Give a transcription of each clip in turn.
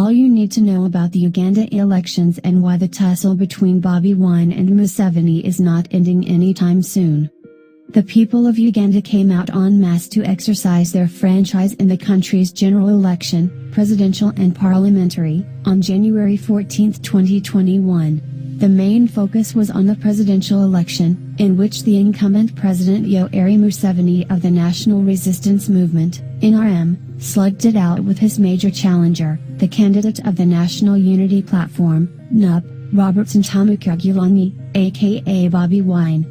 All you need to know about the Uganda elections and why the tussle between Bobi Wine and Museveni is not ending anytime soon. The people of Uganda came out en masse to exercise their franchise in the country's general election, presidential and parliamentary, on January 14, 2021. The main focus was on the presidential election, in which the incumbent President Yoweri Museveni of the National Resistance Movement, NRM, slugged it out with his major challenger, the candidate of the National Unity Platform, NUP, Robertson Kyagulanyi, aka Bobi Wine.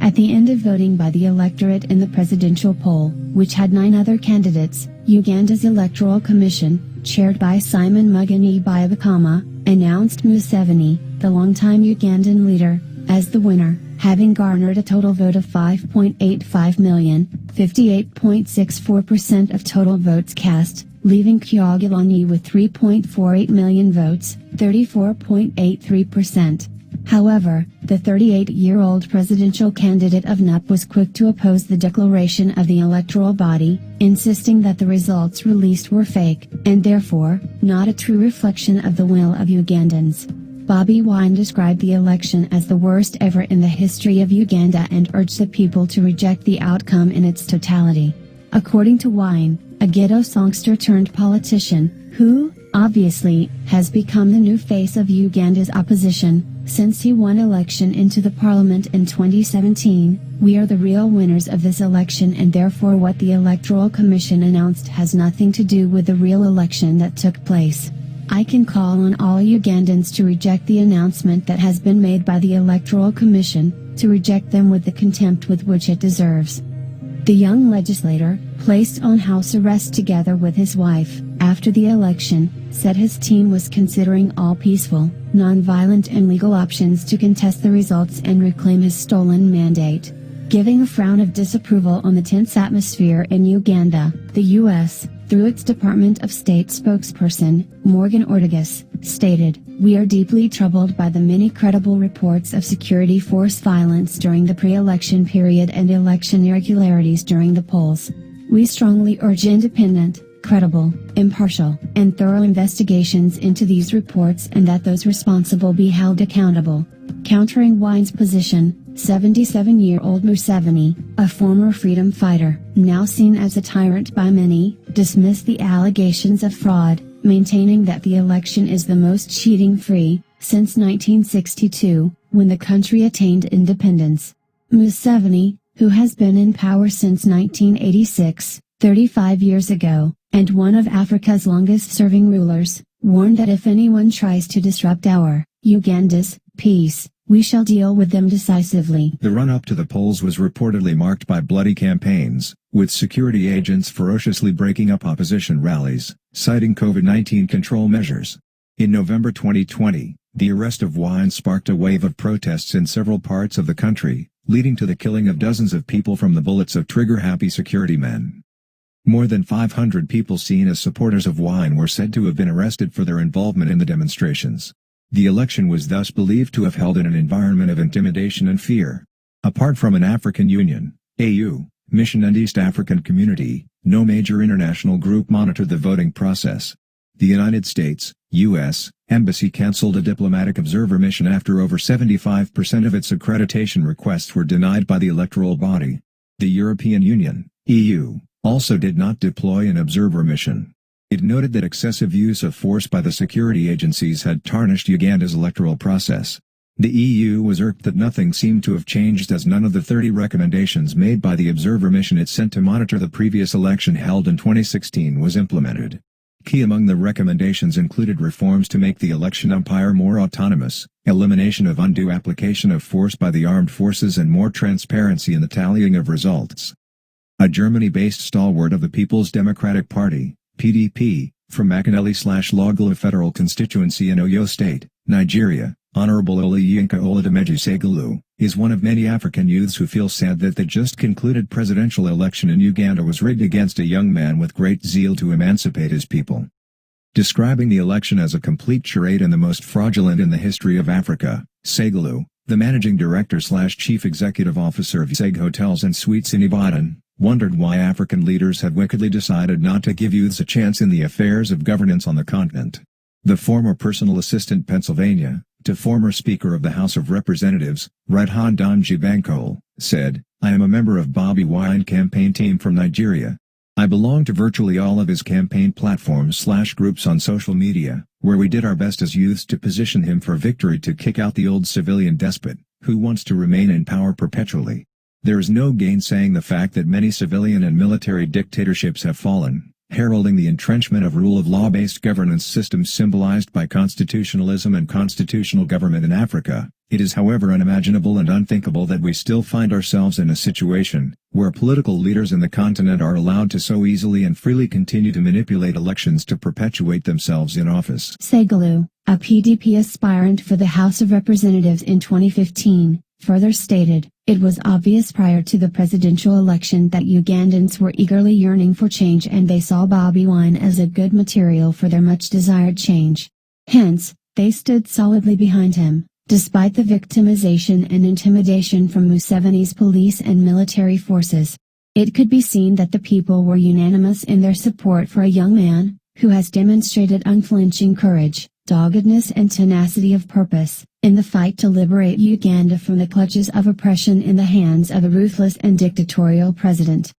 At the end of voting by the electorate in the presidential poll, which had 9 other candidates, Uganda's Electoral Commission, chaired by Simon Mugeni Byabakama, announced Museveni, the longtime Ugandan leader, as the winner, having garnered a total vote of 5.85 million, 58.64% of total votes cast, leaving Kyagulanyi with 3.48 million votes, 34.83%. However, the 38-year-old presidential candidate of NUP was quick to oppose the declaration of the electoral body, insisting that the results released were fake, and therefore, not a true reflection of the will of Ugandans. Bobi Wine described the election as the worst ever in the history of Uganda and urged the people to reject the outcome in its totality. According to Wine, a ghetto songster turned politician, who, obviously, has become the new face of Uganda's opposition, since he won election into the parliament in 2017, we are the real winners of this election and therefore what the Electoral Commission announced has nothing to do with the real election that took place. I can call on all Ugandans to reject the announcement that has been made by the Electoral Commission, to reject them with the contempt with which it deserves. The young legislator, placed on house arrest together with his wife, after the election, said his team was considering all peaceful, non-violent and legal options to contest the results and reclaim his stolen mandate. Giving a frown of disapproval on the tense atmosphere in Uganda, the U.S., through its Department of State spokesperson, Morgan Ortagus, stated, "We are deeply troubled by the many credible reports of security force violence during the pre-election period and election irregularities during the polls. We strongly urge independent, credible, impartial, and thorough investigations into these reports and that those responsible be held accountable." Countering Wine's position, 77-year-old Museveni, a former freedom fighter, now seen as a tyrant by many, dismissed the allegations of fraud, maintaining that the election is the most cheating-free since 1962, when the country attained independence. Museveni, who has been in power since 1986, 35 years ago, and one of Africa's longest-serving rulers, warned that if anyone tries to disrupt our, Uganda's, peace, we shall deal with them decisively. The run-up to the polls was reportedly marked by bloody campaigns, with security agents ferociously breaking up opposition rallies, citing COVID-19 control measures. In November 2020, the arrest of Wine sparked a wave of protests in several parts of the country, leading to the killing of dozens of people from the bullets of trigger-happy security men. More than 500 people seen as supporters of Wine were said to have been arrested for their involvement in the demonstrations. The election was thus believed to have held in an environment of intimidation and fear. Apart from an African Union, AU, mission and East African Community, no major international group monitored the voting process. The United States, U.S., Embassy cancelled a diplomatic observer mission after over 75% of its accreditation requests were denied by the electoral body. The European Union, EU, also did not deploy an observer mission. It noted that excessive use of force by the security agencies had tarnished Uganda's electoral process. The EU was irked that nothing seemed to have changed as none of the 30 recommendations made by the observer mission it sent to monitor the previous election held in 2016 was implemented. Key among the recommendations included reforms to make the election umpire more autonomous, elimination of undue application of force by the armed forces and more transparency in the tallying of results. A Germany-based stalwart of the People's Democratic Party, PDP, from Makaneli/Lagala Federal Constituency in Oyo State, Nigeria, Honorable Oluyinka Oladimeji Segulu, is one of many African youths who feel sad that the just concluded presidential election in Uganda was rigged against a young man with great zeal to emancipate his people. Describing the election as a complete charade and the most fraudulent in the history of Africa, Segulu, the managing director/chief executive officer of Seg Hotels and Suites in Ibadan, wondered why African leaders had wickedly decided not to give youths a chance in the affairs of governance on the continent. The former personal assistant Pennsylvania, to former Speaker of the House of Representatives, Reinhard Bankole, said, "I am a member of Bobi Wine campaign team from Nigeria. I belong to virtually all of his campaign platforms/groups on social media, where we did our best as youths to position him for victory to kick out the old civilian despot, who wants to remain in power perpetually. There is no gainsaying the fact that many civilian and military dictatorships have fallen, heralding the entrenchment of rule of law-based governance systems symbolized by constitutionalism and constitutional government in Africa. It is however unimaginable and unthinkable that we still find ourselves in a situation where political leaders in the continent are allowed to so easily and freely continue to manipulate elections to perpetuate themselves in office." Sagalu, a PDP aspirant for the House of Representatives in 2015, further stated, "It was obvious prior to the presidential election that Ugandans were eagerly yearning for change and they saw Bobi Wine as a good material for their much-desired change. Hence, they stood solidly behind him, despite the victimization and intimidation from Museveni's police and military forces. It could be seen that the people were unanimous in their support for a young man, who has demonstrated unflinching courage, doggedness and tenacity of purpose, in the fight to liberate Uganda from the clutches of oppression in the hands of a ruthless and dictatorial president."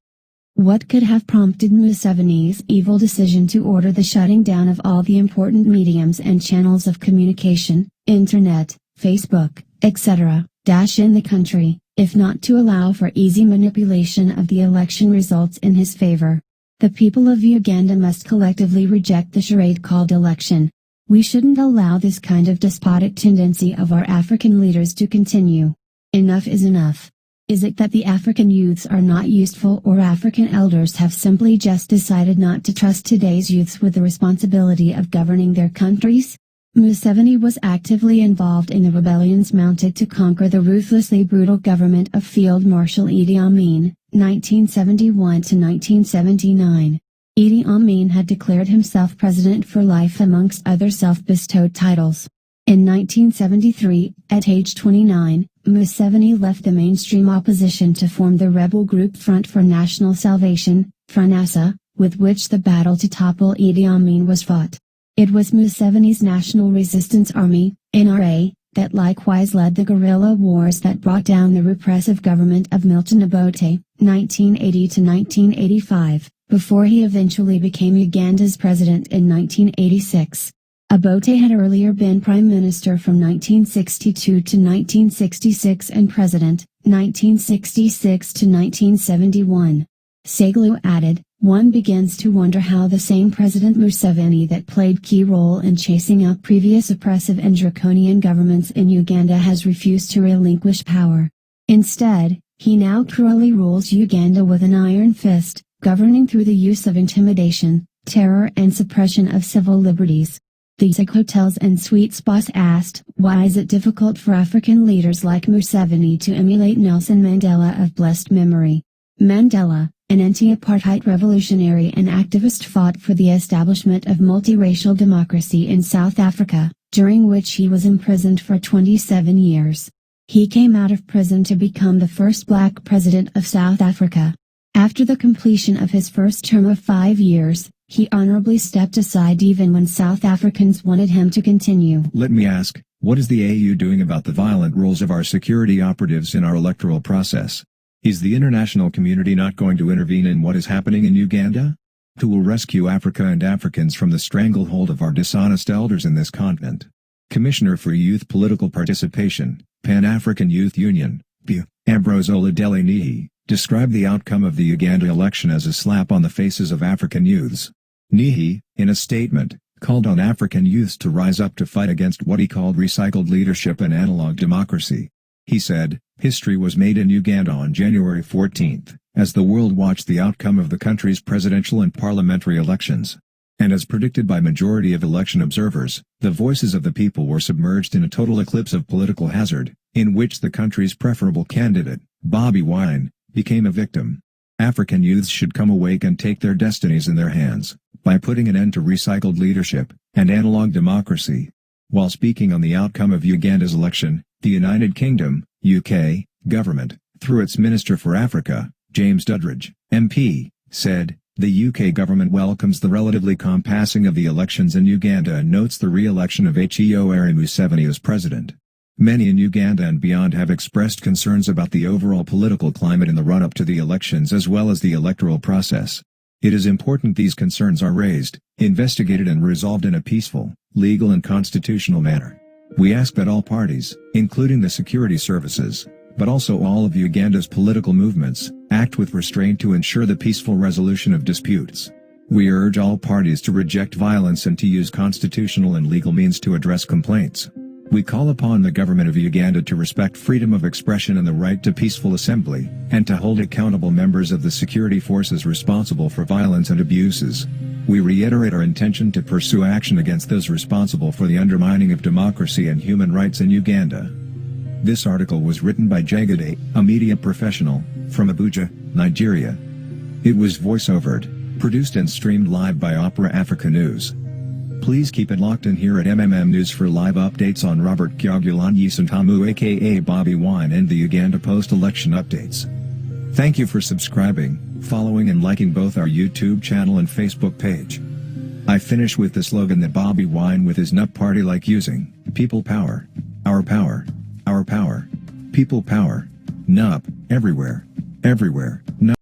What could have prompted Museveni's evil decision to order the shutting down of all the important mediums and channels of communication, internet, Facebook, etc., in the country, if not to allow for easy manipulation of the election results in his favor? The people of Uganda must collectively reject the charade called election. We shouldn't allow this kind of despotic tendency of our African leaders to continue. Enough is enough. Is it that the African youths are not useful, or African elders have simply just decided not to trust today's youths with the responsibility of governing their countries? Museveni was actively involved in the rebellions mounted to conquer the ruthlessly brutal government of Field Marshal Idi Amin, 1971 to 1979. Idi Amin had declared himself president for life amongst other self-bestowed titles. In 1973, at age 29, Museveni left the mainstream opposition to form the rebel group Front for National Salvation, FRONASA, with which the battle to topple Idi Amin was fought. It was Museveni's National Resistance Army, NRA, that likewise led the guerrilla wars that brought down the repressive government of Milton Obote, 1980 to 1985, before he eventually became Uganda's president in 1986. Obote had earlier been prime minister from 1962 to 1966 and president, 1966 to 1971. Sagalu added, "One begins to wonder how the same President Museveni that played key role in chasing out previous oppressive and draconian governments in Uganda has refused to relinquish power. Instead, he now cruelly rules Uganda with an iron fist, governing through the use of intimidation, terror and suppression of civil liberties." The Zig Hotels and Suites boss asked, "Why is it difficult for African leaders like Museveni to emulate Nelson Mandela of blessed memory?" Mandela, an anti-apartheid revolutionary and activist, fought for the establishment of multiracial democracy in South Africa, during which he was imprisoned for 27 years. He came out of prison to become the first black president of South Africa. After the completion of his first term of 5 years, he honorably stepped aside even when South Africans wanted him to continue. Let me ask, what is the AU doing about the violent roles of our security operatives in our electoral process? Is the international community not going to intervene in what is happening in Uganda? Who will rescue Africa and Africans from the stranglehold of our dishonest elders in this continent? Commissioner for Youth Political Participation, Pan-African Youth Union, PU, Ambrose Oladele Nihi, described the outcome of the Uganda election as a slap on the faces of African youths. Nihi, in a statement, called on African youths to rise up to fight against what he called recycled leadership and analog democracy. He said, "History was made in Uganda on January 14, as the world watched the outcome of the country's presidential and parliamentary elections. And as predicted by majority of election observers, the voices of the people were submerged in a total eclipse of political hazard, in which the country's preferable candidate, Bobi Wine, became a victim. African youths should come awake and take their destinies in their hands, by putting an end to recycled leadership and analog democracy." While speaking on the outcome of Uganda's election, the United Kingdom, UK, government, through its Minister for Africa, James Duddridge, MP, said, The UK government welcomes the relatively calm passing of the elections in Uganda and notes the re-election of Yoweri Museveni as president. Many in Uganda and beyond have expressed concerns about the overall political climate in the run-up to the elections as well as the electoral process. It is important these concerns are raised, investigated and resolved in a peaceful, legal and constitutional manner. We ask that all parties, including the security services, but also all of Uganda's political movements, act with restraint to ensure the peaceful resolution of disputes. We urge all parties to reject violence and to use constitutional and legal means to address complaints. We call upon the government of Uganda to respect freedom of expression and the right to peaceful assembly, and to hold accountable members of the security forces responsible for violence and abuses. We reiterate our intention to pursue action against those responsible for the undermining of democracy and human rights in Uganda. This article was written by Ghetto, a media professional, from Abuja, Nigeria. It was voiceovered, produced and streamed live by Opera Africa News. Please keep it locked in here at News for live updates on Robert Kyagulanyi Ssentamu aka Bobi Wine and the Uganda post-election updates. Thank you for subscribing, following and liking both our YouTube channel and Facebook page. I finish with the slogan that Bobi Wine with his nut party like using, people power, our power, our power, people power, nup, everywhere, everywhere, nup.